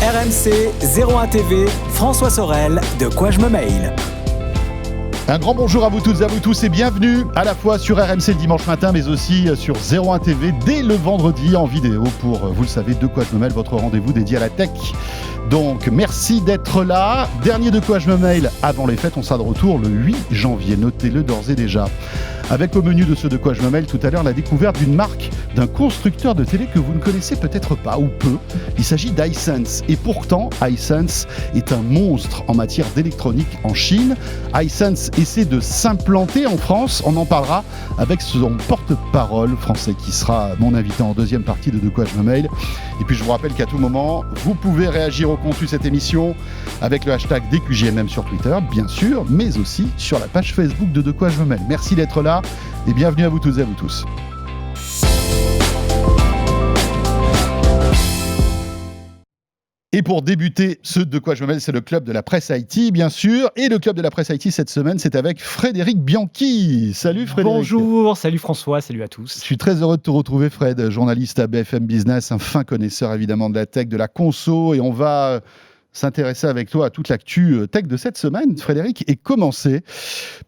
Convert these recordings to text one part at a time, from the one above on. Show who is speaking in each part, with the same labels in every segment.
Speaker 1: RMC 01 TV, François Sorel, De quoi je me mail.
Speaker 2: Un grand bonjour à vous toutes et à vous tous et bienvenue à la fois sur RMC le dimanche matin mais aussi sur 01 TV dès le vendredi en vidéo pour, vous le savez, De quoi je me mail, votre rendez-vous dédié à la tech. Donc merci d'être là. Dernier De quoi je me mail avant les fêtes, on sera de retour le 8 janvier, notez-le d'ores et déjà. Avec au menu de ce De quoi je me mail tout à l'heure la découverte d'une marque, d'un constructeur de télé que vous ne connaissez peut-être pas ou peu. Il s'agit d'iSense et pourtant iSense est un monstre en matière d'électronique en Chine. iSense essaie de s'implanter en France, on en parlera avec son porte-parole français qui sera mon invité en deuxième partie de quoi je me mail. Et puis je vous rappelle qu'à tout moment, vous pouvez réagir au contenu de cette émission avec le hashtag DQJMM sur Twitter, bien sûr, mais aussi sur la page Facebook de quoi je me mail. Merci d'être là et bienvenue à vous tous et à vous tous. Et pour débuter ce De quoi je me mêle, c'est le club de la presse IT, bien sûr. Et le club de la presse IT cette semaine, c'est avec Frédéric Bianchi. Salut Frédéric.
Speaker 3: Bonjour, salut François, salut à tous.
Speaker 2: Je suis très heureux de te retrouver Fred, journaliste à BFM Business, un fin connaisseur évidemment de la tech, de la conso. Et on va s'intéresser avec toi à toute l'actu tech de cette semaine, Frédéric, et commencer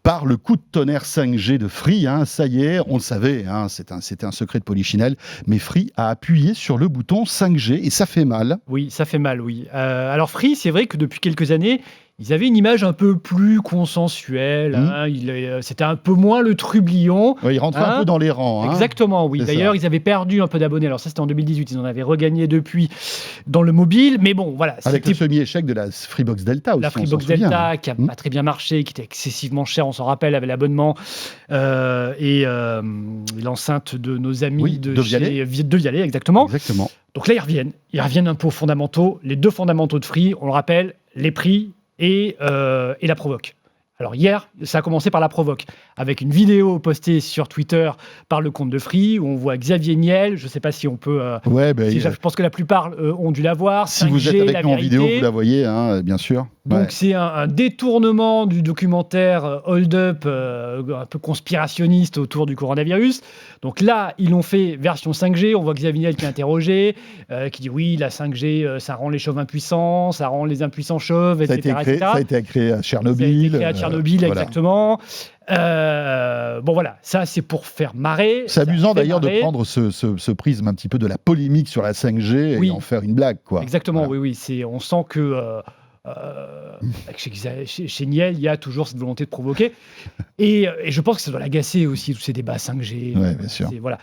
Speaker 2: par le coup de tonnerre 5G de Free. Ça y est, on le savait, c'était un secret de Polichinelle, mais Free a appuyé sur le bouton 5G et ça fait mal.
Speaker 3: Oui, ça fait mal, oui. Alors Free, c'est vrai que depuis quelques années, ils avaient une image un peu plus consensuelle. C'était un peu moins le trublion.
Speaker 2: Oui, ils rentraient un peu dans les rangs.
Speaker 3: Exactement, oui. D'ailleurs, ils avaient perdu un peu d'abonnés. Alors ça, c'était en 2018. Ils en avaient regagné depuis dans le mobile. Mais bon, voilà.
Speaker 2: Avec le semi-échec de la Freebox Delta aussi.
Speaker 3: La Freebox Delta, qui n'a pas très bien marché, qui était excessivement chère, on s'en rappelle, avec l'abonnement. Et l'enceinte de nos amis de Vialet, exactement. Donc là, ils reviennent. Ils reviennent un peu aux fondamentaux. Les deux fondamentaux de Free, on le rappelle, les prix et la provoque. Alors hier, ça a commencé par la provoque, avec une vidéo postée sur Twitter par le compte de Free, où on voit Xavier Niel, je ne sais pas si on peut... je pense que la plupart ont dû la voir.
Speaker 2: Si vous êtes avec nous en vidéo, vous la voyez, bien sûr.
Speaker 3: Donc c'est un détournement du documentaire Hold Up, un peu conspirationniste autour du coronavirus. Donc là, ils l'ont fait version 5G, on voit Xavier Niel qui est interrogé, qui dit oui, la 5G, ça rend les chauves impuissants, ça rend les impuissants chauves, etc.
Speaker 2: Ça a été créé à Tchernobyl.
Speaker 3: Exactement. Bon voilà, ça c'est pour faire marrer.
Speaker 2: C'est amusant d'ailleurs de prendre ce prisme un petit peu de la polémique sur la 5G et en faire une blague, quoi.
Speaker 3: Exactement, voilà. Oui. On sent que chez Niel, il y a toujours cette volonté de provoquer. Et je pense que ça doit l'agacer aussi, tous ces débats 5G.
Speaker 2: Oui, bien sûr.
Speaker 3: Voilà.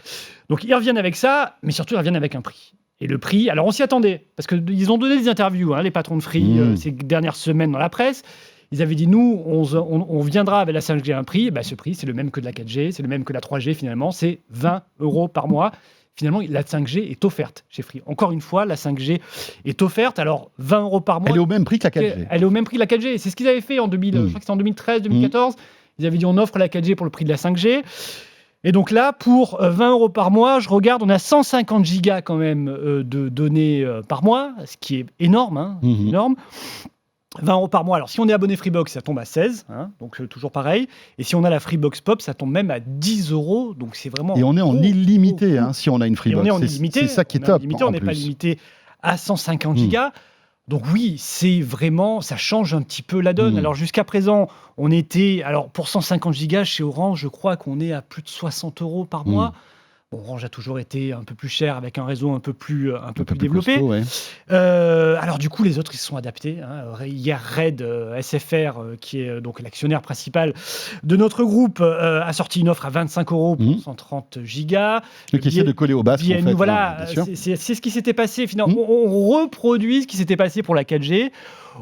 Speaker 3: Donc ils reviennent avec ça, mais surtout ils reviennent avec un prix. Et le prix, alors on s'y attendait, parce qu'ils ont donné des interviews, les patrons de Free, ces dernières semaines dans la presse. Ils avaient dit, nous, on viendra avec la 5G à un prix. Ce prix, c'est le même que de la 4G, c'est le même que la 3G finalement, c'est 20 € par mois. Finalement, la 5G est offerte chez Free. Encore une fois, la 5G est offerte. Alors, 20 € par mois.
Speaker 2: Elle est au même prix que la 4G.
Speaker 3: Elle est au même prix que la 4G. C'est ce qu'ils avaient fait en 2000, je crois que c'était en 2013, 2014. Ils avaient dit, on offre la 4G pour le prix de la 5G. Et donc là, pour 20 € par mois, je regarde, on a 150 gigas quand même de données par mois, ce qui est énorme. Énorme. 20 € par mois. Alors, si on est abonné Freebox, ça tombe à 16, donc toujours pareil. Et si on a la Freebox Pop, ça tombe même à 10 €. Donc, c'est vraiment...
Speaker 2: Et on est en illimité, si on a une Freebox.
Speaker 3: Et on est en illimité.
Speaker 2: C'est ça qui est top.
Speaker 3: On n'est pas limité à 150 gigas. Donc oui, c'est vraiment... Ça change un petit peu la donne. Alors, jusqu'à présent, on était... Alors, pour 150 gigas, chez Orange, je crois qu'on est à plus de 60 € par mois. Orange a toujours été un peu plus cher avec un réseau un peu plus développé.
Speaker 2: Costaud, ouais.
Speaker 3: Alors du coup, les autres ils se sont adaptés. Hier, Red SFR, qui est donc l'actionnaire principal de notre groupe, a sorti une offre à 25 € pour 130 gigas.
Speaker 2: Qui essaie de coller au basque, en fait.
Speaker 3: Voilà, c'est ce qui s'était passé. Finalement, on reproduit ce qui s'était passé pour la 4G,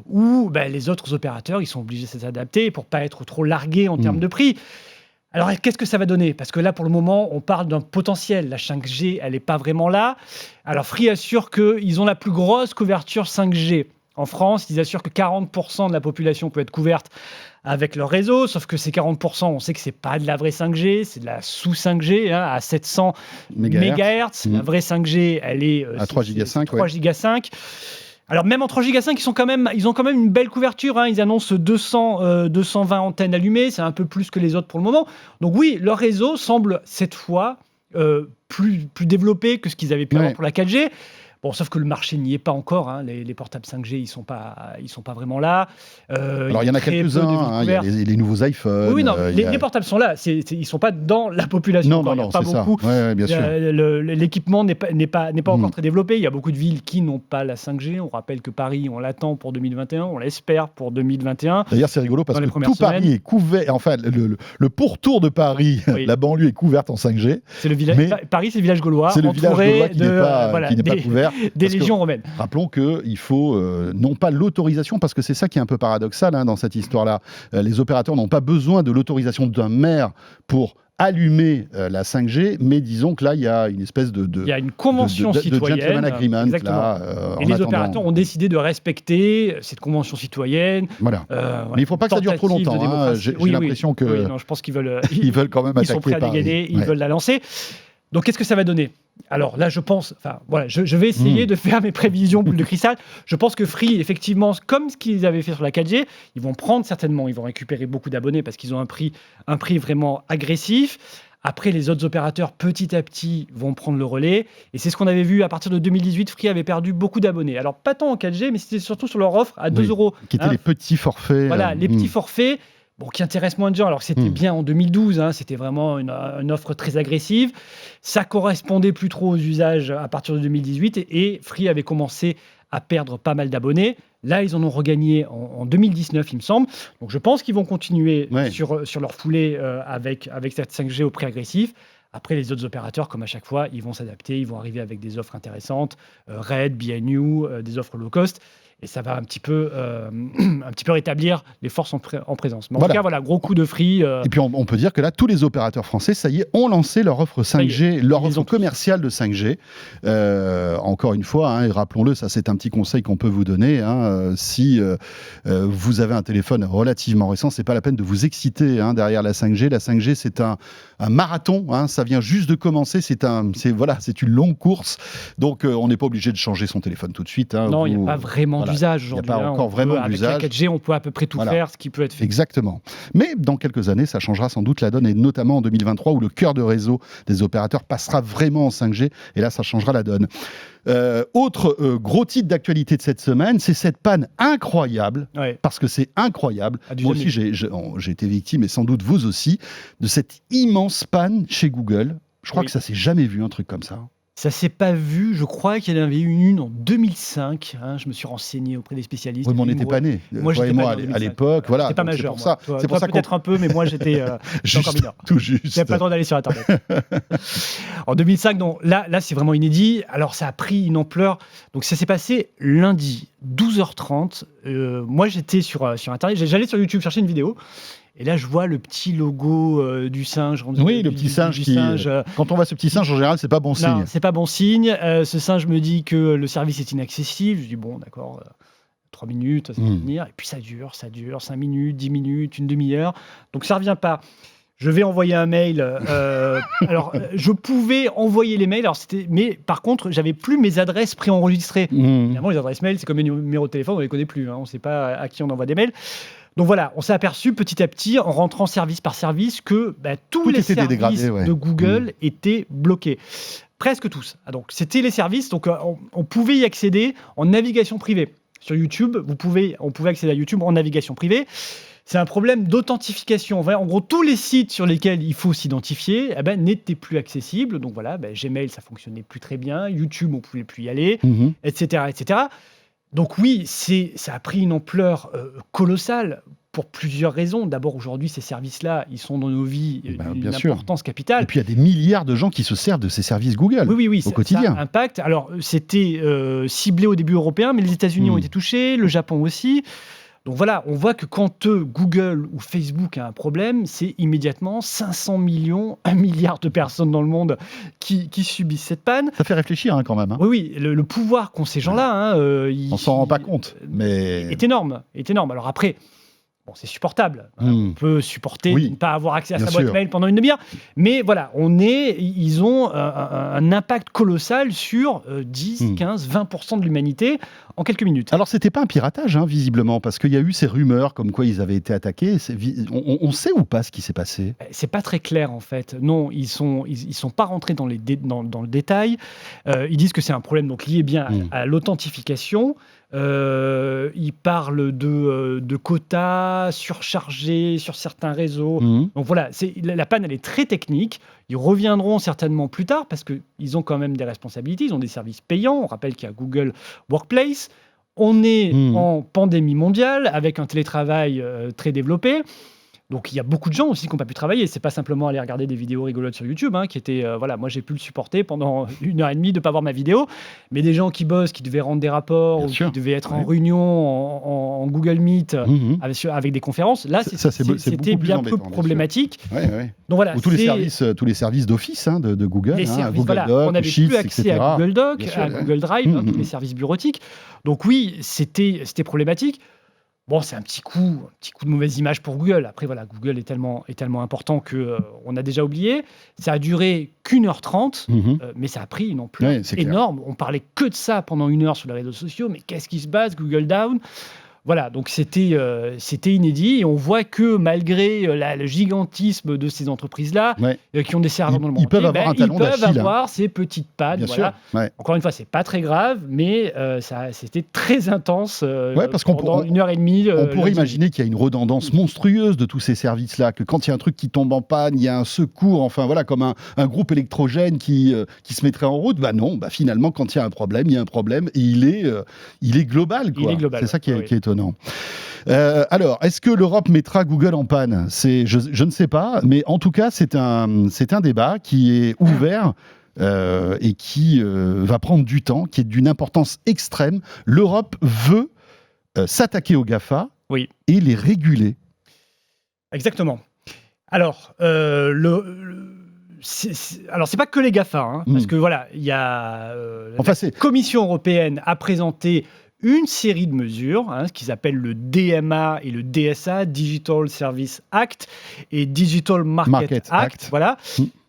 Speaker 3: où les autres opérateurs ils sont obligés de s'adapter pour pas être trop largués en termes de prix. Alors, qu'est-ce que ça va donner ? Parce que là, pour le moment, on parle d'un potentiel. La 5G, elle n'est pas vraiment là. Alors, Free assure qu'ils ont la plus grosse couverture 5G. En France, ils assurent que 40% de la population peut être couverte avec leur réseau, sauf que ces 40%, on sait que ce n'est pas de la vraie 5G, c'est de la sous-5G, à 700 MHz. La vraie 5G, elle est
Speaker 2: à 3,5
Speaker 3: Go. Alors même en 3 Go 5, ils ont quand même une belle couverture. Ils annoncent 220 antennes allumées, c'est un peu plus que les autres pour le moment. Donc oui, leur réseau semble cette fois plus développé que ce qu'ils avaient pu avoir pour la 4G. Bon, sauf que le marché n'y est pas encore. Hein. Les portables 5G, ils sont pas vraiment là.
Speaker 2: Alors il y en a quelques-uns. Il y a les nouveaux iPhones.
Speaker 3: Oui, non, les portables sont là. Ils sont pas dans la population.
Speaker 2: Non,
Speaker 3: il n'y a pas beaucoup.
Speaker 2: Ouais, bien sûr.
Speaker 3: L'équipement n'est pas encore très développé. Il y a beaucoup de villes qui n'ont pas la 5G. On rappelle que Paris, on l'attend pour 2021. On l'espère pour 2021.
Speaker 2: D'ailleurs, c'est rigolo parce que tout Paris est couvert. Enfin, le pourtour de Paris, la banlieue est couverte en 5G.
Speaker 3: C'est le village. Paris, c'est le village gaulois.
Speaker 2: C'est le village gaulois qui n'est pas couvert.
Speaker 3: Des légions romaines.
Speaker 2: Rappelons qu'il faut non pas l'autorisation, parce que c'est ça qui est un peu paradoxal dans cette histoire-là. Les opérateurs n'ont pas besoin de l'autorisation d'un maire pour allumer la 5G, mais disons que là, il y a une espèce
Speaker 3: il y a une convention citoyenne.
Speaker 2: De gentleman agreement. Là,
Speaker 3: et les opérateurs ont décidé de respecter cette convention citoyenne.
Speaker 2: Voilà. Mais il ne faut pas que ça dure trop longtemps. J'ai l'impression que...
Speaker 3: Oui, non, je pense qu'ils veulent...
Speaker 2: ils veulent quand même attaquer
Speaker 3: Ils sont prêts à dégainer, ils veulent la lancer. Donc, qu'est-ce que ça va donner ? Alors là, je pense, je vais essayer de faire mes prévisions boule de cristal. Je pense que Free, effectivement, comme ce qu'ils avaient fait sur la 4G, ils vont récupérer beaucoup d'abonnés parce qu'ils ont un prix vraiment agressif. Après, les autres opérateurs, petit à petit, vont prendre le relais. Et c'est ce qu'on avait vu à partir de 2018. Free avait perdu beaucoup d'abonnés. Alors, pas tant en 4G, mais c'était surtout sur leur offre à 2 €.
Speaker 2: Qui étaient les petits forfaits.
Speaker 3: Voilà, les petits forfaits. Bon, qui intéresse moins de gens, alors que c'était bien en 2012, c'était vraiment une offre très agressive. Ça correspondait plus trop aux usages à partir de 2018 et Free avait commencé à perdre pas mal d'abonnés. Là, ils en ont regagné en 2019, il me semble. Donc, je pense qu'ils vont continuer sur leur foulée avec cette 5G au prix agressif. Après, les autres opérateurs, comme à chaque fois, ils vont s'adapter, ils vont arriver avec des offres intéressantes, Red, BNU, des offres low cost. Et ça va un petit peu rétablir les forces en présence. Mais en tout cas, gros coup de Free.
Speaker 2: Et puis, on peut dire que là, tous les opérateurs français, ça y est, ont lancé leur offre 5G, leur offre commerciale de 5G. Encore une fois, et rappelons-le, ça c'est un petit conseil qu'on peut vous donner. Si vous avez un téléphone relativement récent, c'est pas la peine de vous exciter derrière la 5G. La 5G, c'est un marathon. Ça vient juste de commencer. C'est une longue course. Donc, on n'est pas obligé de changer son téléphone tout de suite.
Speaker 3: Non, il n'y a pas vraiment d'usage aujourd'hui.
Speaker 2: Il n'y a pas encore vraiment d'usage.
Speaker 3: Avec la 4G, on peut à peu près tout faire, ce qui peut être fait.
Speaker 2: Exactement. Mais dans quelques années, ça changera sans doute la donne, et notamment en 2023, où le cœur de réseau des opérateurs passera vraiment en 5G, et là, ça changera la donne. Autre gros titre d'actualité de cette semaine, c'est cette panne incroyable, parce que c'est incroyable. Moi aussi, j'ai été victime, et sans doute vous aussi, de cette immense panne chez Google. Je crois que ça s'est jamais vu, un truc comme ça.
Speaker 3: Ça s'est pas vu, je crois qu'il y en avait eu une en 2005. Je me suis renseigné auprès des spécialistes.
Speaker 2: Oui, mais on n'était pas nés.
Speaker 3: Moi,
Speaker 2: j'étais pas né à l'époque. Voilà.
Speaker 3: J'étais pas majeur.
Speaker 2: C'est pour ça
Speaker 3: peut-être un peu, mais moi, j'étais encore mineur.
Speaker 2: Tout juste.
Speaker 3: J'avais pas le droit d'aller sur Internet. En 2005, donc, là, c'est vraiment inédit. Alors, ça a pris une ampleur. Donc, ça s'est passé lundi, 12h30. Moi, j'étais sur Internet. J'allais sur YouTube chercher une vidéo. Et là, je vois le petit logo du singe.
Speaker 2: Oui, le petit singe quand on voit ce petit singe, en général, c'est pas bon signe.
Speaker 3: Non, c'est pas bon signe. Ce singe me dit que le service est inaccessible. Je dis, bon, d'accord, 3 minutes, ça va venir. Et puis ça dure, 5 minutes, 10 minutes, une demi-heure. Donc ça revient pas. Je vais envoyer un mail. Alors, je pouvais envoyer les mails, mais par contre, j'avais plus mes adresses préenregistrées. Évidemment, les adresses mail, c'est comme les numéros de téléphone, on les connaît plus. On ne sait pas à qui on envoie des mails. Donc voilà, on s'est aperçu petit à petit, en rentrant service par service, que tous les services de Google étaient bloqués. Presque tous. Donc c'était les services, donc on pouvait y accéder en navigation privée. Sur YouTube, on pouvait accéder à YouTube en navigation privée. C'est un problème d'authentification. En gros, tous les sites sur lesquels il faut s'identifier n'étaient plus accessibles. Donc voilà, Gmail, ça fonctionnait plus très bien. YouTube, on ne pouvait plus y aller, etc., etc. Donc oui, ça a pris une ampleur colossale pour plusieurs raisons. D'abord, aujourd'hui, ces services-là, ils sont dans nos vies d'une importance capitale.
Speaker 2: Et puis, il y a des milliards de gens qui se servent de ces services Google au quotidien.
Speaker 3: Ça impacte. Alors, c'était ciblé au début européen, mais les États-Unis ont été touchés, le Japon aussi. Donc voilà, on voit que quand Google ou Facebook a un problème, c'est immédiatement 500 millions, 1 milliard de personnes dans le monde qui subissent cette panne.
Speaker 2: Ça fait réfléchir quand même.
Speaker 3: Oui, le pouvoir qu'ont ces gens-là...
Speaker 2: on s'en rend pas compte, mais...
Speaker 3: est énorme. Alors après, Bon, c'est supportable. On peut supporter de ne pas avoir accès à sa boîte mail pendant une demi-heure. Mais voilà, ils ont un impact colossal sur 10, 15, 20% de l'humanité en quelques minutes.
Speaker 2: Alors, c'était pas un piratage, visiblement, parce qu'il y a eu ces rumeurs comme quoi ils avaient été attaqués. On sait ou pas ce qui s'est passé? C'est
Speaker 3: pas très clair, en fait. Non, ils sont pas rentrés dans le détail. Ils disent que c'est un problème donc, lié bien à l'authentification. Ils parlent de quotas surchargés sur certains réseaux. Donc voilà, la panne, elle est très technique. Ils reviendront certainement plus tard parce qu'ils ont quand même des responsabilités. Ils ont des services payants. On rappelle qu'il y a Google Workplace. On est en pandémie mondiale avec un télétravail très développé. Donc il y a beaucoup de gens aussi qui n'ont pas pu travailler. C'est pas simplement aller regarder des vidéos rigolotes sur YouTube, qui étaient moi j'ai pu le supporter pendant 1h30 de pas voir ma vidéo, mais des gens qui bossent, qui devaient rendre des rapports, qui devaient être en réunion en Google Meet avec des conférences. Là c'était bien plus problématique.
Speaker 2: Donc voilà, ou tous les services d'office de Google, Google Doc,
Speaker 3: on n'avait
Speaker 2: Sheets,
Speaker 3: plus accès
Speaker 2: etc.
Speaker 3: à Google Doc, à Google Drive, tous les services bureautiques. Donc oui, c'était problématique. Bon, c'est un petit coup de mauvaise image pour Google. Après, voilà, Google est tellement important qu'on a déjà oublié. Ça a duré qu'1h30, mais ça a pris une ampleur énorme. On parlait que de ça pendant 1 heure sur les réseaux sociaux. Mais qu'est-ce qui se passe? Google down. Voilà, donc c'était inédit. Et on voit que malgré le gigantisme de ces entreprises-là, qui ont des serveurs dans le monde entier,
Speaker 2: peuvent avoir un talon d'Achille.
Speaker 3: Ils peuvent avoir ces petites pannes. Voilà. Encore une fois, c'est pas très grave, mais c'était très intense
Speaker 2: parce
Speaker 3: pendant 1h30.
Speaker 2: On pourrait imaginer qu'il y a une redondance monstrueuse de tous ces services-là, que quand il y a un truc qui tombe en panne, il y a un secours, enfin voilà, comme un groupe électrogène qui se mettrait en route. Non, finalement, quand il y a un problème, il y a un problème et il est global. Quoi. C'est ça qui est étonnant. Alors, est-ce que l'Europe mettra Google en panne? Je ne sais pas, mais en tout cas, c'est un débat qui est ouvert et qui va prendre du temps, qui est d'une importance extrême. L'Europe veut s'attaquer aux GAFA et les réguler.
Speaker 3: Exactement. Alors, c'est pas que les GAFA, parce que voilà, il y a la Commission européenne a présenté une série de mesures, ce qu'ils appellent le DMA et le DSA, Digital Service Act et Digital Market Act, voilà,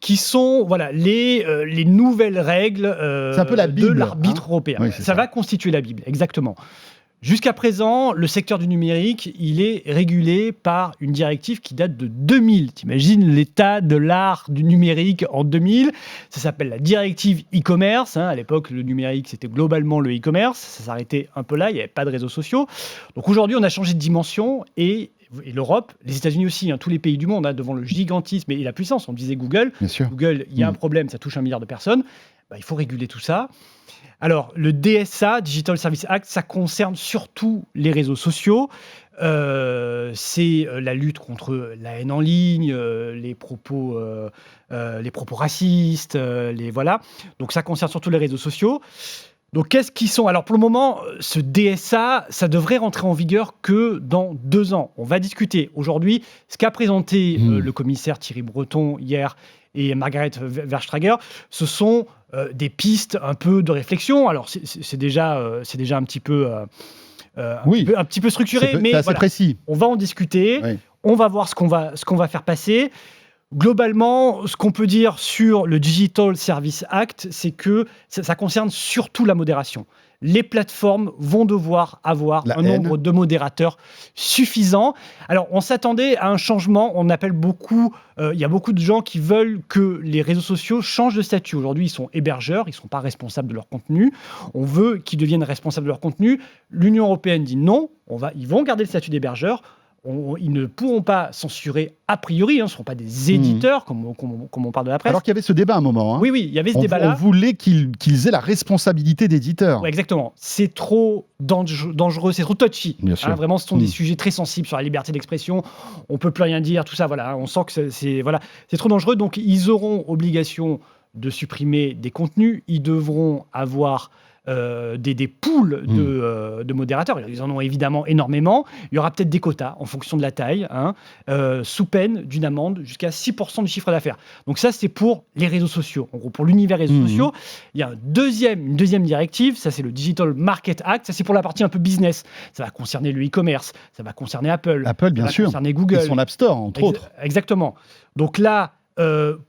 Speaker 3: qui sont les nouvelles règles de l'arbitre européen. Oui, ça va constituer la Bible, exactement. Jusqu'à présent, le secteur du numérique, il est régulé par une directive qui date de 2000. T'imagines l'état de l'art du numérique en 2000? Ça s'appelle la directive e-commerce. À l'époque, le numérique, c'était globalement le e-commerce. Ça s'arrêtait un peu là, il n'y avait pas de réseaux sociaux. Donc aujourd'hui, on a changé de dimension et l'Europe, les États-Unis aussi, tous les pays du monde, devant le gigantisme et la puissance. On disait Google. Google, il y a un problème, ça touche 1 milliard de personnes. Il faut réguler tout ça. Alors, le DSA, Digital Service Act, ça concerne surtout les réseaux sociaux. C'est la lutte contre la haine en ligne, les propos racistes, voilà. Donc, ça concerne surtout les réseaux sociaux. Donc, qu'est-ce qu'ils sont? Alors, pour le moment, ce DSA, ça devrait rentrer en vigueur que dans 2 ans. On va discuter aujourd'hui ce qu'a présenté le commissaire Thierry Breton hier et Margrethe Vestager. Ce sont des pistes un peu de réflexion. Alors, c'est déjà un petit peu structuré, mais
Speaker 2: c'est assez précis.
Speaker 3: On va en discuter. On va voir ce qu'on va faire passer. Globalement, ce qu'on peut dire sur le Digital Service Act, c'est que ça concerne surtout la modération. Les plateformes vont devoir avoir un nombre de modérateurs suffisant. Alors, on s'attendait à un changement. On appelle beaucoup. Il y a beaucoup de gens qui veulent que les réseaux sociaux changent de statut. Aujourd'hui, ils sont hébergeurs, ils ne sont pas responsables de leur contenu. On veut qu'ils deviennent responsables de leur contenu. L'Union européenne dit non. Ils vont garder le statut d'hébergeur. Ils ne pourront pas censurer a priori, ce ne seront pas des éditeurs, comme on parle de la presse.
Speaker 2: Alors qu'il y avait ce débat à un moment.
Speaker 3: Oui, il y avait ce débat-là.
Speaker 2: On voulait qu'ils aient la responsabilité d'éditeur.
Speaker 3: Ouais, exactement. C'est trop dangereux, c'est trop touchy.
Speaker 2: Bien sûr.
Speaker 3: Vraiment, ce sont des sujets très sensibles sur la liberté d'expression. On ne peut plus rien dire, tout ça. Voilà, on sent que c'est trop dangereux. Donc, ils auront obligation de supprimer des contenus. Ils devront avoir des pools de modérateurs. Ils en ont évidemment énormément. Il y aura peut-être des quotas en fonction de la taille, sous peine d'une amende jusqu'à 6% du chiffre d'affaires. Donc ça, c'est pour les réseaux sociaux. En gros, pour l'univers réseaux sociaux, il y a une deuxième directive, ça c'est le Digital Market Act, ça c'est pour la partie un peu business. Ça va concerner le e-commerce, ça va concerner Apple,
Speaker 2: bien
Speaker 3: ça
Speaker 2: sûr,
Speaker 3: va concerner Google.
Speaker 2: et son App Store, entre autres.
Speaker 3: Exactement. Donc là,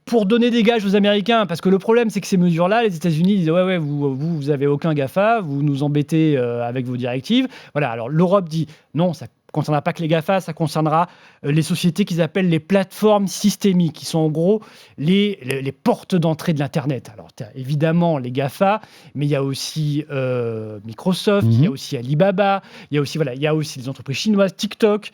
Speaker 3: pour donner des gages aux Américains, parce que le problème, c'est que ces mesures-là, les États-Unis disent ouais, vous avez aucun GAFA, vous nous embêtez avec vos directives. Voilà. Alors l'Europe dit non, ça ne concernera pas que les GAFA, ça concernera les sociétés qu'ils appellent les plateformes systémiques, qui sont en gros les portes d'entrée de l'Internet. Alors évidemment les GAFA, mais il y a aussi Microsoft, il y a aussi Alibaba, il y a aussi les entreprises chinoises, TikTok.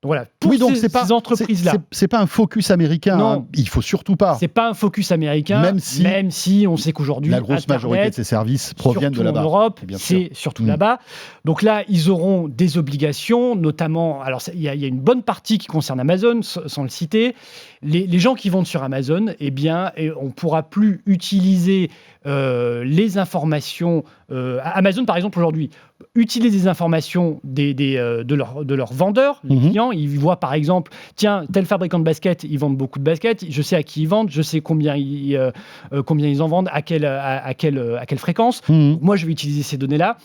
Speaker 3: Donc voilà, pour ces entreprises-là.
Speaker 2: C'est pas un focus américain,
Speaker 3: non,
Speaker 2: il faut surtout pas.
Speaker 3: C'est pas un focus américain, même si on sait qu'aujourd'hui,
Speaker 2: la grosse majorité de ces services proviennent de là-bas.
Speaker 3: En Europe, c'est surtout là-bas. Donc là, ils auront des obligations, notamment. Alors, il y a une bonne partie qui concerne Amazon, sans le citer. Les gens qui vendent sur Amazon, eh bien, on pourra plus utiliser les informations. Amazon, par exemple, aujourd'hui, utilise des informations de leurs vendeurs, les clients. Ils voient, par exemple, tiens, tel fabricant de baskets, ils vendent beaucoup de baskets. Je sais à qui ils vendent, je sais combien ils en vendent, à quelle fréquence. Moi, je vais utiliser ces données-là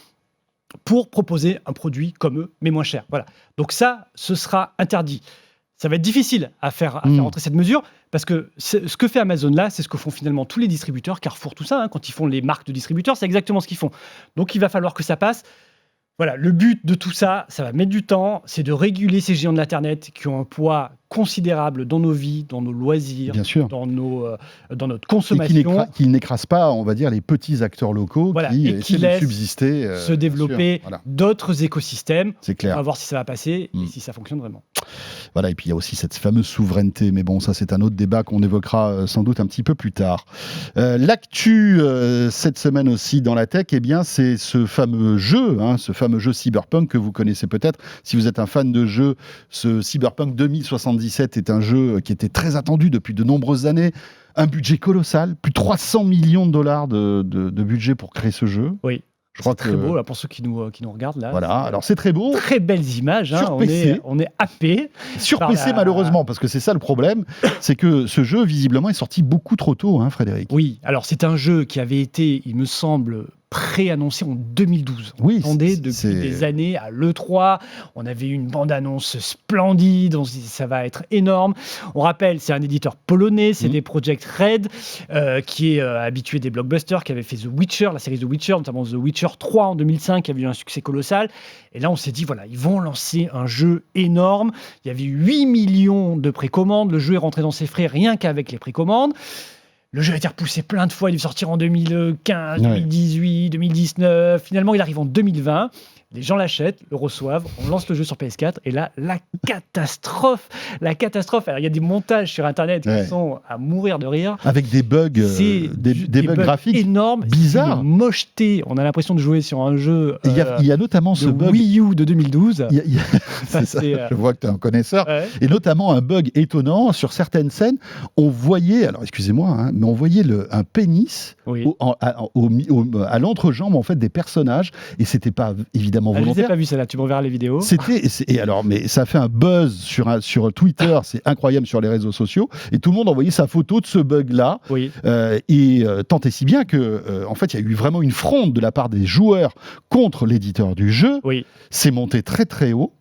Speaker 3: pour proposer un produit comme eux, mais moins cher. Voilà. Donc ça, ce sera interdit. Ça va être difficile à faire entrer cette mesure, parce que ce que fait Amazon là, c'est ce que font finalement tous les distributeurs, Carrefour, tout ça, quand ils font les marques de distributeurs, c'est exactement ce qu'ils font. Donc il va falloir que ça passe. Voilà, le but de tout ça, ça va mettre du temps, c'est de réguler ces géants de l'Internet qui ont un poids considérable dans nos vies, dans nos loisirs, dans notre consommation.
Speaker 2: Et qui n'écrasent pas, on va dire, les petits acteurs locaux qui essaient de subsister.
Speaker 3: Se développer d'autres écosystèmes.
Speaker 2: C'est clair.
Speaker 3: On va voir si ça va passer et si ça fonctionne vraiment.
Speaker 2: Voilà, et puis il y a aussi cette fameuse souveraineté, mais bon, ça c'est un autre débat qu'on évoquera sans doute un petit peu plus tard. L'actu cette semaine aussi dans la tech, eh bien, c'est ce fameux jeu Cyberpunk que vous connaissez peut-être. Si vous êtes un fan de jeu, ce Cyberpunk 2077 est un jeu qui était très attendu depuis de nombreuses années. Un budget colossal, plus de 300 millions de dollars de budget pour créer ce jeu.
Speaker 3: Oui. Je crois très beau là, pour ceux qui nous regardent là.
Speaker 2: Voilà, alors c'est très beau.
Speaker 3: Très belles images.
Speaker 2: Sur PC.
Speaker 3: On est happé.
Speaker 2: Sur PC malheureusement, parce que c'est ça le problème, c'est que ce jeu visiblement est sorti beaucoup trop tôt, Frédéric.
Speaker 3: Oui, alors c'est un jeu qui avait été, il me semble, pré-annoncé en 2012.
Speaker 2: Oui,
Speaker 3: on attendait depuis des années à l'E3. On avait une bande-annonce splendide. On se disait ça va être énorme. On rappelle, c'est un éditeur polonais, c'est des Project Red, qui est habitué des blockbusters, qui avait fait The Witcher, la série The Witcher, notamment The Witcher 3 en 2005, qui avait eu un succès colossal. Et là, on s'est dit, voilà, ils vont lancer un jeu énorme. Il y avait 8 millions de précommandes. Le jeu est rentré dans ses frais rien qu'avec les précommandes. Le jeu a été repoussé plein de fois, il devait sortir en 2015, 2018, 2019. Finalement, il arrive en 2020. Les gens l'achètent, le reçoivent, on lance le jeu sur PS4 et là, la catastrophe. Alors, il y a des montages sur Internet qui sont à mourir de rire.
Speaker 2: Avec des bugs, des bugs graphiques
Speaker 3: énormes,
Speaker 2: bizarres.
Speaker 3: Une mocheté. On a l'impression de jouer sur un jeu
Speaker 2: il y a notamment ce bug
Speaker 3: Wii U de 2012.
Speaker 2: Je vois que tu es un connaisseur. Ouais. Et notamment un bug étonnant sur certaines scènes. On voyait, alors excusez-moi, mais on voyait un pénis à l'entrejambe en fait des personnages et c'était pas évidemment volontaire.
Speaker 3: Je n'ai pas vu celle-là, tu m'enverras les vidéos.
Speaker 2: Mais ça a fait un buzz sur Twitter, c'est incroyable sur les réseaux sociaux, et tout le monde envoyait sa photo de ce bug-là, tant et si bien que, en fait, il y a eu vraiment une fronde de la part des joueurs contre l'éditeur du jeu. C'est monté très très haut.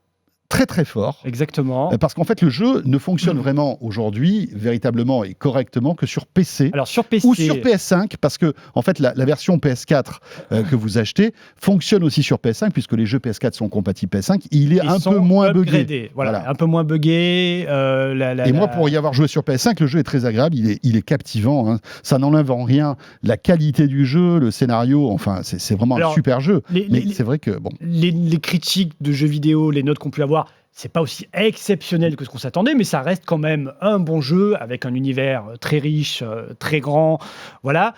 Speaker 2: Très très fort.
Speaker 3: Exactement.
Speaker 2: Parce qu'en fait, le jeu ne fonctionne vraiment aujourd'hui, véritablement et correctement, que sur PC.
Speaker 3: Alors sur PC.
Speaker 2: Ou sur PS5, parce que en fait, la version PS4 que vous achetez fonctionne aussi sur PS5, puisque les jeux PS4 sont compatibles PS5. Il est un peu moins buggé.
Speaker 3: Voilà, un peu moins buggé.
Speaker 2: Et moi, pour y avoir joué sur PS5, le jeu est très agréable, il est captivant. Ça n'enlève en rien la qualité du jeu, le scénario. Enfin, c'est vraiment un super jeu. Mais c'est vrai que
Speaker 3: les critiques de jeux vidéo, les notes qu'on peut avoir, c'est pas aussi exceptionnel que ce qu'on s'attendait, mais ça reste quand même un bon jeu avec un univers très riche, très grand. Voilà.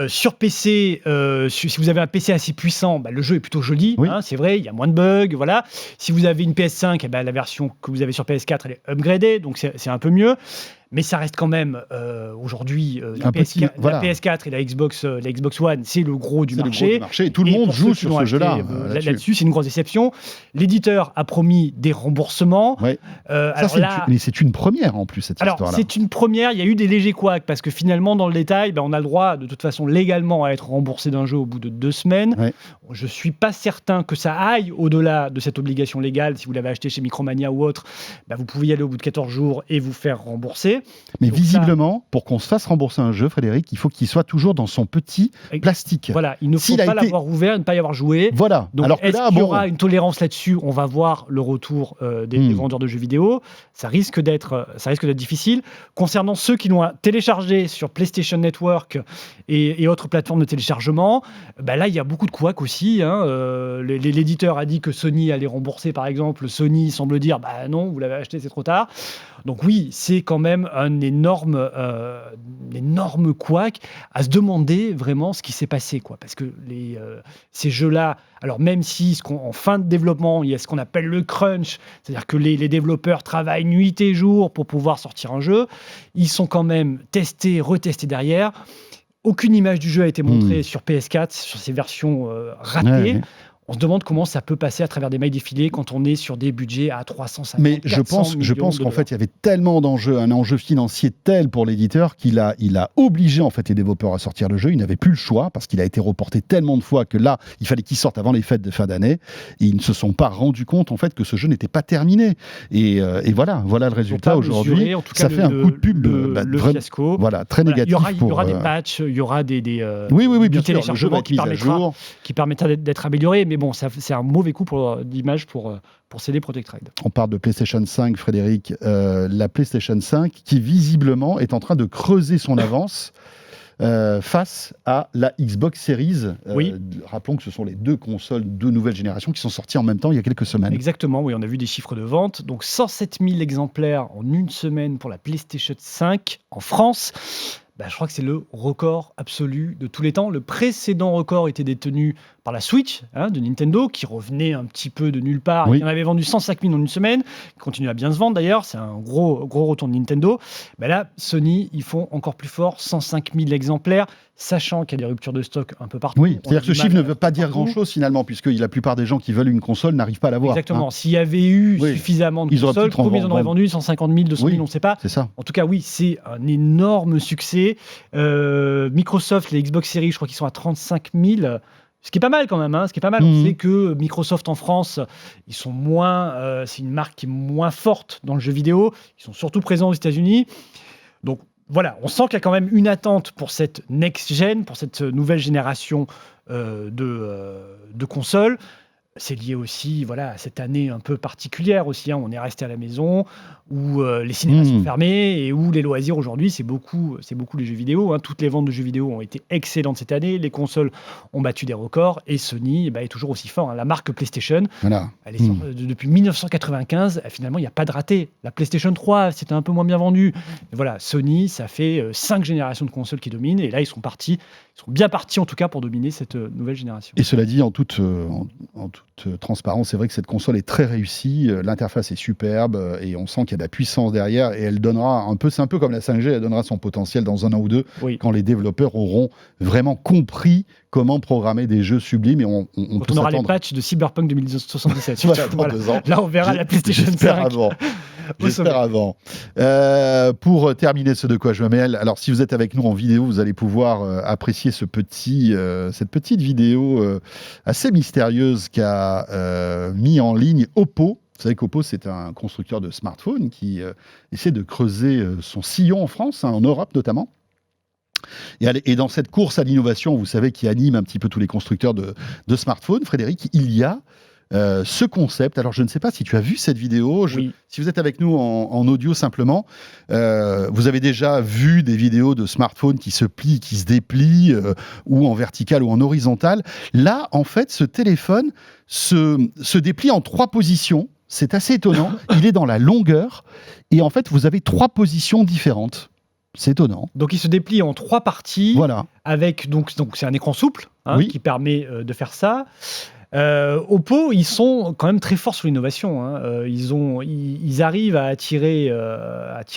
Speaker 3: Sur PC, si vous avez un PC assez puissant, le jeu est plutôt joli, c'est vrai, il y a moins de bugs, voilà. Si vous avez une PS5, la version que vous avez sur PS4, elle est upgradée, donc c'est un peu mieux. Mais ça reste quand même aujourd'hui la PS4 et la Xbox One, c'est le gros du marché.
Speaker 2: Et tout le monde joue sur ce jeu-là.
Speaker 3: Là-dessus, c'est une grosse déception. L'éditeur a promis des remboursements.
Speaker 2: Ouais. Mais c'est une première en plus, cette histoire-là.
Speaker 3: C'est une première. Il y a eu des légers couacs parce que finalement, dans le détail, on a le droit, de toute façon, légalement, à être remboursé d'un jeu au bout de 2 semaines. Ouais. Je ne suis pas certain que ça aille au-delà de cette obligation légale. Si vous l'avez acheté chez Micromania ou autre, vous pouvez y aller au bout de 14 jours et vous faire rembourser.
Speaker 2: Mais donc visiblement, pour qu'on se fasse rembourser un jeu, Frédéric, il faut qu'il soit toujours dans son petit plastique.
Speaker 3: Voilà, il ne faut pas l'avoir ouvert, ne pas y avoir joué.
Speaker 2: Voilà.
Speaker 3: Donc, alors est-ce qu'il y aura une tolérance là-dessus? On va voir le retour des vendeurs de jeux vidéo. Ça risque d'être difficile. Concernant ceux qui l'ont téléchargé sur PlayStation Network et autres plateformes de téléchargement, là, il y a beaucoup de couacs aussi. L'éditeur a dit que Sony allait rembourser, par exemple. Sony semble dire, non, vous l'avez acheté, c'est trop tard. Donc oui, c'est quand même un énorme couac à se demander vraiment ce qui s'est passé, quoi. Parce que ces jeux-là, alors même si en fin de développement, il y a ce qu'on appelle le crunch, c'est-à-dire que les développeurs travaillent nuit et jour pour pouvoir sortir un jeu, ils sont quand même testés, retestés derrière. Aucune image du jeu a été montrée sur PS4, sur ces versions ratées. Ouais. On se demande comment ça peut passer à travers des mailles défilées quand on est sur des budgets à 350
Speaker 2: Mais je pense qu'en fait, il y avait tellement d'enjeux, un enjeu financier tel pour l'éditeur qu'il a obligé en fait les développeurs à sortir le jeu. Il n'avait plus le choix parce qu'il a été reporté tellement de fois que là, il fallait qu'il sorte avant les fêtes de fin d'année. Et ils ne se sont pas rendus compte en fait que ce jeu n'était pas terminé. Et voilà le résultat aujourd'hui. Ça fait un coup de pub,
Speaker 3: le fiasco.
Speaker 2: Voilà, très négatif.
Speaker 3: Il y aura des patchs, il y aura des
Speaker 2: bien sûr, le jeu va être mis à jour,
Speaker 3: qui permettra d'être amélioré. Mais bon, c'est un mauvais coup d'image pour CD Projekt Red.
Speaker 2: On parle de PlayStation 5, Frédéric. La PlayStation 5 qui visiblement est en train de creuser son avance face à la Xbox Series. Rappelons que ce sont les 2 consoles de nouvelle génération qui sont sorties en même temps il y a quelques semaines.
Speaker 3: Exactement, oui, on a vu des chiffres de vente. Donc 107 000 exemplaires en une semaine pour la PlayStation 5 en France. Je crois que c'est le record absolu de tous les temps. Le précédent record était détenu par la Switch de Nintendo, qui revenait un petit peu de nulle part. Oui. Il en avait vendu 105 000 en une semaine. Il continue à bien se vendre d'ailleurs. C'est un gros retour de Nintendo. Là, Sony, ils font encore plus fort, 105 000 exemplaires, sachant qu'il y a des ruptures de stock un peu partout.
Speaker 2: Oui, c'est-à-dire que ce chiffre ne veut pas dire grand-chose finalement, puisque la plupart des gens qui veulent une console n'arrivent pas à l'avoir.
Speaker 3: Exactement. S'il y avait eu suffisamment de consoles, combien ils en auraient vendu? 150 000, 200 000, on ne sait pas.
Speaker 2: C'est ça.
Speaker 3: En tout cas, oui, c'est un énorme succès. Microsoft, les Xbox Series, je crois qu'ils sont à 35 000. Ce qui est pas mal quand même. On sait que Microsoft en France, ils sont moins. C'est une marque qui est moins forte dans le jeu vidéo. Ils sont surtout présents aux États-Unis. Donc voilà, on sent qu'il y a quand même une attente pour cette next-gen, pour cette nouvelle génération de consoles. C'est lié aussi à cette année un peu particulière aussi. On est resté à la maison, où les cinémas sont fermés et où les loisirs aujourd'hui, c'est beaucoup les jeux vidéo. Toutes les ventes de jeux vidéo ont été excellentes cette année. Les consoles ont battu des records et Sony est toujours aussi fort. La marque PlayStation, elle est depuis 1995. Finalement, il n'y a pas de raté. La PlayStation 3, c'était un peu moins bien vendu. Et voilà, Sony, ça fait 5 générations de consoles qui dominent. Et là, ils sont bien partis en tout cas pour dominer cette nouvelle génération.
Speaker 2: Et cela dit, en toute transparence, c'est vrai que cette console est très réussie, l'interface est superbe et on sent qu'il y a de la puissance derrière et elle donnera c'est un peu comme la 5G, elle donnera son potentiel dans 1 an ou 2 quand les développeurs auront vraiment compris comment programmer des jeux sublimes et on peut
Speaker 3: aura
Speaker 2: s'attendre.
Speaker 3: Les patchs de Cyberpunk 2077.
Speaker 2: Dans 2 ans.
Speaker 3: Là, on verra la PlayStation 5.
Speaker 2: J'espère avant. Pour terminer ce De quoi je me mêle, alors si vous êtes avec nous en vidéo, vous allez pouvoir apprécier cette petite vidéo assez mystérieuse qu'a mis en ligne Oppo. Vous savez qu'Oppo, c'est un constructeur de smartphones qui essaie de creuser son sillon en France, en Europe notamment. Et dans cette course à l'innovation, vous savez, qui anime un petit peu tous les constructeurs de smartphones, Frédéric, il y a ce concept. Alors, je ne sais pas si tu as vu cette vidéo. Si vous êtes avec nous en audio simplement, vous avez déjà vu des vidéos de smartphones qui se plient, qui se déplient, ou en vertical ou en horizontal. Là, en fait, ce téléphone se déplie en 3 positions. C'est assez étonnant. Il est dans la longueur. Et en fait, vous avez 3 positions différentes. C'est étonnant.
Speaker 3: Donc, il se déplie en 3 parties.
Speaker 2: Voilà.
Speaker 3: Avec, donc c'est un écran souple qui permet de faire ça. Oppo, ils sont quand même très forts sur l'innovation. Hein. Ils arrivent à attirer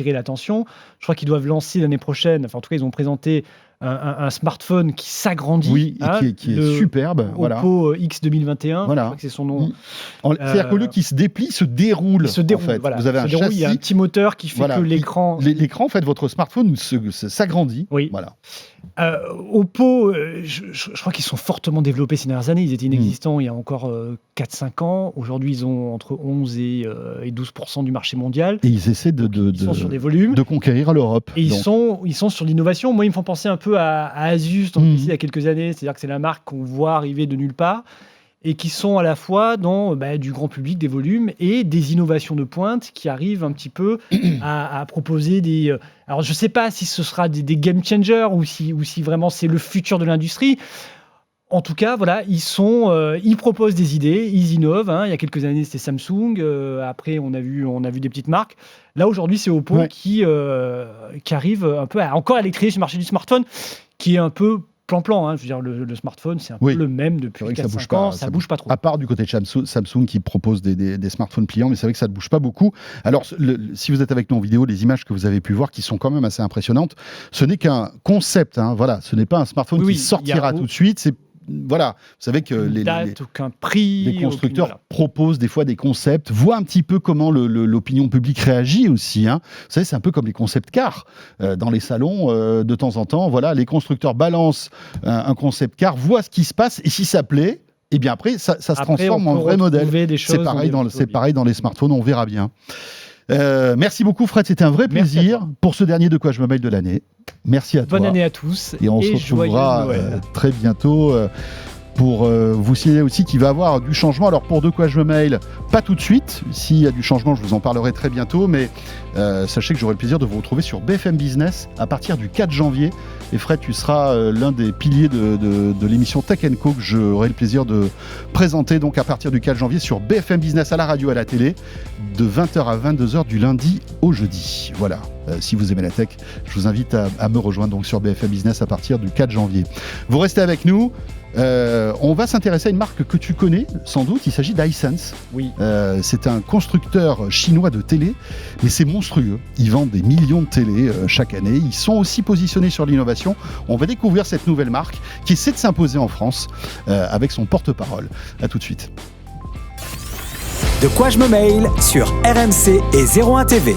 Speaker 3: l'attention. Je crois qu'ils doivent lancer l'année prochaine, enfin en tout cas ils ont présenté un smartphone qui s'agrandit.
Speaker 2: Oui, et qui est superbe.
Speaker 3: Oppo X 2021,
Speaker 2: voilà.
Speaker 3: je crois que c'est son nom.
Speaker 2: C'est-à-dire qu'au lieu qu'il se déplie, il se déroule.
Speaker 3: Il se déroule,
Speaker 2: en fait.
Speaker 3: voilà.
Speaker 2: Vous avez un châssis.
Speaker 3: Il y a un petit moteur qui fait que l'écran...
Speaker 2: L'écran, en fait, votre smartphone s'agrandit.
Speaker 3: Oui.
Speaker 2: Voilà.
Speaker 3: Oppo, je crois qu'ils sont fortement développés ces dernières années. Ils étaient inexistants il y a encore 4-5 ans. Aujourd'hui, ils ont entre 11 et 12% du marché mondial.
Speaker 2: Et ils essaient
Speaker 3: ils sont sur des volumes.
Speaker 2: de conquérir l'Europe.
Speaker 3: Et ils sont sur l'innovation. Moi, ils me font penser un peu à Asus il y a quelques années. C'est-à-dire que c'est la marque qu'on voit arriver de nulle part et qui sont à la fois dans du grand public, des volumes et des innovations de pointe qui arrivent un petit peu à proposer des... alors, je ne sais pas si ce sera des game changers ou si vraiment c'est le futur de l'industrie. En tout cas, voilà, ils proposent des idées, ils innovent. Hein. Il y a quelques années, c'était Samsung. Après, on a vu des petites marques. Là, aujourd'hui, c'est Oppo qui arrive un peu encore à l'écrire sur le marché du smartphone, qui est un peu plan-plan. Hein. Je veux dire, le smartphone, c'est un peu le même depuis 4-5 ans. Ça bouge pas trop.
Speaker 2: À part du côté de Samsung qui propose des smartphones pliants, mais c'est vrai que ça ne bouge pas beaucoup. Alors, si vous êtes avec nous en vidéo, les images que vous avez pu voir qui sont quand même assez impressionnantes, ce n'est qu'un concept. Hein. Voilà, ce n'est pas un smartphone qui sortira tout de suite. Voilà, vous savez que
Speaker 3: aucun prix,
Speaker 2: les constructeurs proposent des fois des concepts, voient un petit peu comment l'opinion publique réagit aussi. Hein. Vous savez, c'est un peu comme les concept cars dans les salons de temps en temps. Voilà, les constructeurs balancent un concept car, voient ce qui se passe et si ça plaît, et bien après ça se transforme en vrai modèle. C'est pareil dans les smartphones, on verra bien. Merci beaucoup Fred, c'était un vrai plaisir pour ce dernier De quoi je me mêle de l'année. Merci à toi.
Speaker 3: Bonne année à tous.
Speaker 2: Et on se retrouvera très bientôt pour vous signaler aussi qu'il va y avoir du changement. Alors pour De quoi je me mêle, pas tout de suite. S'il y a du changement, je vous en parlerai très bientôt. Mais sachez que j'aurai le plaisir de vous retrouver sur BFM Business à partir du 4 janvier. Et Fred, tu seras l'un des piliers de l'émission Tech & Co que j'aurai le plaisir de présenter donc à partir du 4 janvier sur BFM Business à la radio, à la télé, de 20h à 22h du lundi au jeudi. Voilà. Si vous aimez la tech, je vous invite à me rejoindre donc sur BFM Business à partir du 4 janvier. Vous restez avec nous. On va s'intéresser à une marque que tu connais sans doute. Il s'agit d'Hisense.
Speaker 3: Oui.
Speaker 2: C'est un constructeur chinois de télé, mais c'est monstrueux. Ils vendent des millions de télé chaque année. Ils sont aussi positionnés sur l'innovation. On va découvrir cette nouvelle marque qui essaie de s'imposer en France avec son porte-parole. À tout de suite.
Speaker 1: De quoi je me mêle sur RMC et 01 TV.